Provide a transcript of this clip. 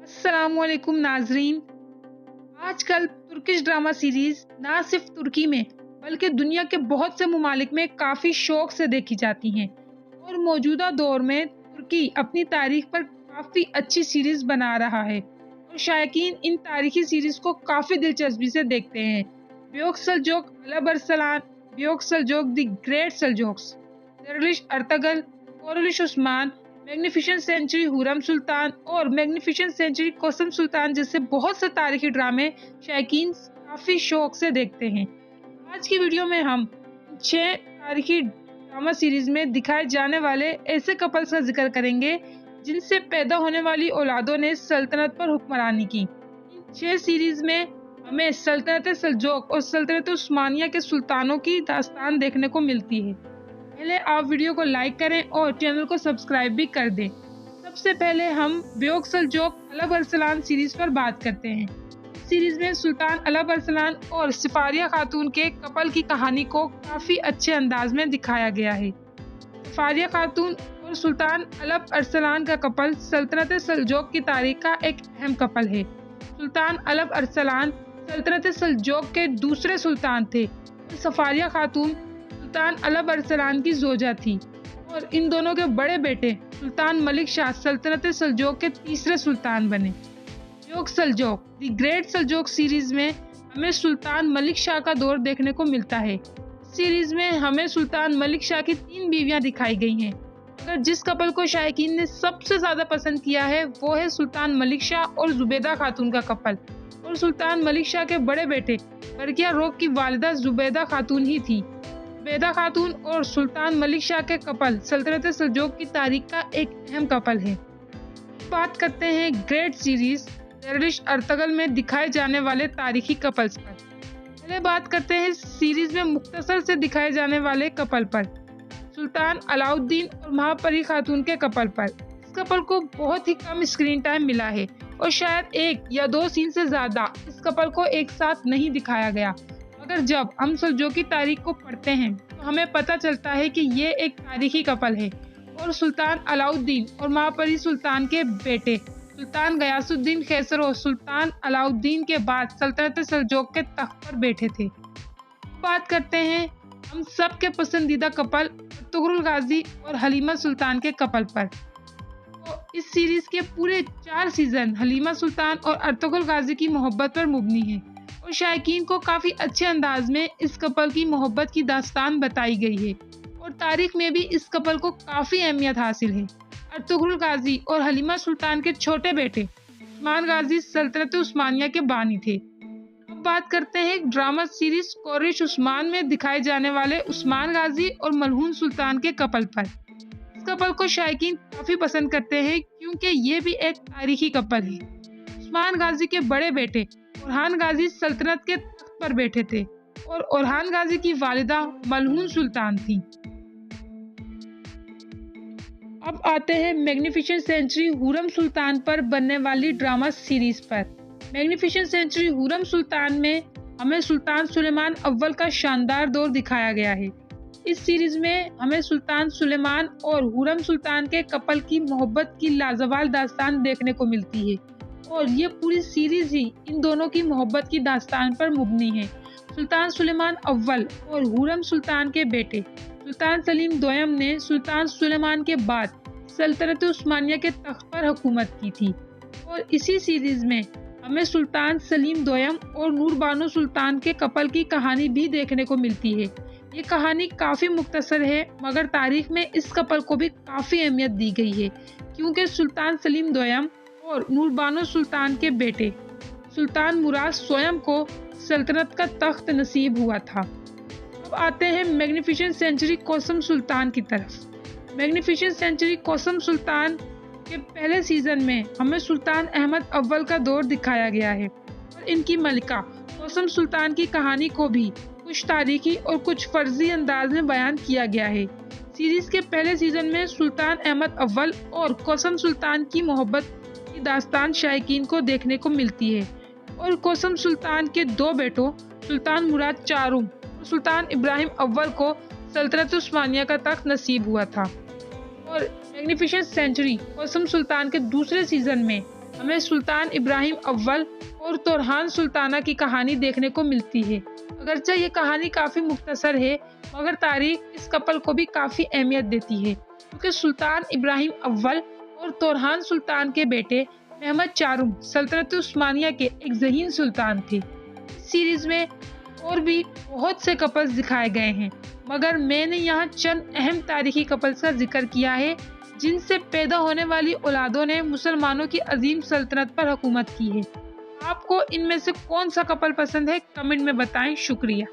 अस्सलामुअलैकुम नाजरीन। आजकल तुर्किश ड्रामा सीरीज ना सिर्फ तुर्की में बल्कि दुनिया के बहुत से ममालिक में काफ़ी शौक से देखी जाती हैं और मौजूदा दौर में तुर्की अपनी तारीख पर काफ़ी अच्छी सीरीज बना रहा है और शायकीन इन तारीखी सीरीज को काफ़ी दिलचस्पी से देखते हैं। Buyuk Seljuk Alp Arslan, Buyuk Seljuk the great Seljuks, Dervish Ertugrul, Kurulus Osman, magnificent century Hurrem Sultan और मैग्निफिसेंट सेंचुरी कोसम सुल्तान जैसे बहुत से तारीखी ड्रामे शायकीन काफ़ी शौक से देखते हैं। आज की वीडियो में हम 6 तारीखी ड्रामा सीरीज में दिखाए जाने वाले ऐसे कपल्स का जिक्र करेंगे जिनसे पैदा होने वाली औलादों ने सल्तनत पर हुक्मरानी की। इन 6 सीरीज में हमें सल्तनत सल्जोक और सल्तनत उस्मानिया के सुल्तानों की दास्तान देखने को मिलती है। पहले आप वीडियो को लाइक करें और चैनल को सब्सक्राइब भी कर दें। सबसे पहले हम ब्योक सल्जोक अलब अरसलान सीरीज पर बात करते हैं। इस सीरीज में सुल्तान अलब अरसलान और सिफारिया खातून के कपल की कहानी को काफ़ी अच्छे अंदाज में दिखाया गया है। सिफारिया खातून और सुल्तान अलब अरसलान का कपल सल्तनत सल्जोक की तारीख का एक अहम कपल है। सुल्तान अलब अरसलान सल्तनत सल्जोक के दूसरे सुल्तान थे और सफारिया खातून सुल्तान अलब अरसलान की जोजा थी और इन दोनों के बड़े बेटे सुल्तान मलिक शाह सल्तनत सल्जोक के तीसरे सुल्तान बने। ब्योक सल्जोक द ग्रेट सल्जोक सीरीज में हमें सुल्तान मलिक शाह का दौर देखने को मिलता है। सीरीज में हमें सुल्तान मलिक शाह की 3 बीवियां दिखाई गई हैं, मगर जिस कपल को शायकीन ने सबसे ज्यादा पसंद किया है वो है सुल्तान मलिक शाह और जुबैदा खातून का कपल। और सुल्तान मलिक शाह के बड़े बेटे बरकिया रोग की वालिदा जुबैदा खातून ही थी। जुबैदा खातून और सुल्तान मलिक शाह के कपल सल्तनत सल्जोक की तारीख का एक अहम कपल है। बात करते हैं ग्रेट सीरीज दरविश अर्तगल में दिखाए जाने वाले तारीखी कपल्स पर। पहले बात करते हैं सीरीज में मुख्तसर से दिखाए जाने वाले कपल पर, सुल्तान अलाउद्दीन और महापरी खातून के कपल पर। इस कपल को बहुत ही कम स्क्रीन टाइम मिला है और शायद 1 या 2 सीन से ज्यादा इस कपल को एक साथ नहीं दिखाया गया, मगर जब हम सल्जोकी तारीख को पढ़ते हैं तो हमें पता चलता है कि ये एक तारीखी कपल है और सुल्तान अलाउद्दीन और महापरी सुल्तान के बेटे सुल्तान गयासुद्दीन खैसर और सुल्तान अलाउद्दीन के बाद सल्तनत सल्जोक के तख्त पर बैठे थे। बात करते हैं हम सब के पसंदीदा कपल अर्तुगरुल गाजी और हलीमा सुल्तान के कपल पर। तो इस सीरीज के पूरे 4 सीजन हलीमा सुल्तान और अर्तुगरुल गाजी की मोहब्बत पर मुबनी है और शायकीन को काफ़ी अच्छे अंदाज में इस कपल की मोहब्बत की दास्तान बताई गई है और तारीख में भी इस कपल को काफ़ी अहमियत हासिल है। अर्तुगरुल गाजी और हलीमा सुल्तान के छोटे बेटे उस्मान गाजी सल्तनत उस्मानिया के बानी थे। अब बात करते हैं ड्रामा सीरीज कोरिश उस्मान में दिखाए जाने वाले उस्मान गाजी और मलहून सुल्तान के कपल पर। इस कपल को शायकीन काफ़ी पसंद करते हैं क्योंकि ये भी एक तारीखी कपल है। उस्मान गाजी के बड़े बेटे ओरहान गाजी सल्तनत के तख्त पर बैठे थे और ओरहान गाजी की वालिदा मलहून सुल्तान थी। अब आते हैं मैग्निफिसेंट सेंचुरी हुरम सुल्तान पर बनने वाली ड्रामा सीरीज पर। मैग्निफिसेंट सेंचुरी हुरम सुल्तान में हमें सुल्तान सुलेमान अव्वल का शानदार दौर दिखाया गया है। इस सीरीज में हमें सुल्तान सुलेमान और हुरम सुल्तान के कपल की मोहब्बत की लाजवाब दास्तान देखने को मिलती है और ये पूरी सीरीज ही इन दोनों की मोहब्बत की दास्तान पर मुबनी है। सुल्तान सुलेमान अव्वल और हुरम सुल्तान के बेटे सुल्तान सलीम दोयम ने सुल्तान सुलेमान के बाद सल्तनत उस्मानिया के तख्त पर हुकूमत की थी और इसी सीरीज में हमें सुल्तान सलीम दोयम और नूरबानो सुल्तान के कपल की कहानी भी देखने को मिलती है। ये कहानी काफ़ी मुख्तसर है मगर तारीख में इस कपल को भी काफ़ी अहमियत दी गई है क्योंकि सुल्तान सलीम दोयम और नूरबानो सुल्तान के बेटे सुल्तान मुराद स्वयं को सल्तनत का तख्त नसीब हुआ था। अब आते हैं मैग्निफिसेंट सेंचुरी कोसम सुल्तान की तरफ। मैग्निफिसेंट सेंचुरी कोसम सुल्तान के पहले सीजन में हमें सुल्तान अहमद अव्वल का दौर दिखाया गया है और इनकी मलिका कोसम सुल्तान की कहानी को भी कुछ तारीखी और कुछ फर्जी अंदाज में बयान किया गया है। सीरीज के पहले सीजन में सुल्तान अहमद अव्वल और कोसम सुल्तान की मोहब्बत की दास्तान शायकीन को देखने को मिलती है और कोसम सुल्तान के 2 बेटों सुल्तान मुराद चारूम और सुल्तान इब्राहिम अव्वल को सल्तनत उस्मानिया का तख्त नसीब हुआ था। और मैग्निफिसेंट सेंचुरी कोसम सुल्तान के दूसरे सीजन में हमें सुल्तान इब्राहिम अव्वल और तुरहान सुल्ताना की कहानी देखने को मिलती है। अगरचे ये कहानी काफ़ी मुख्तसर है, मगर तारीख इस कपल को भी काफ़ी अहमियत देती है, क्योंकि सुल्तान इब्राहिम अव्वल और तुरहान सुल्तान के बेटे मोहम्मद चारुम सल्तनत उस्मानिया के एक ज़हीन सुल्तान थे। इस सीरीज में और भी बहुत से कपल्स दिखाए गए हैं, मगर मैंने यहाँ चंद अहम तारीखी कपल्स का जिक्र किया है जिनसे पैदा होने वाली औलादों ने मुसलमानों की अजीम सल्तनत पर हुकूमत की है। आपको इनमें से कौन सा कपल पसंद है, कमेंट में बताएं। शुक्रिया।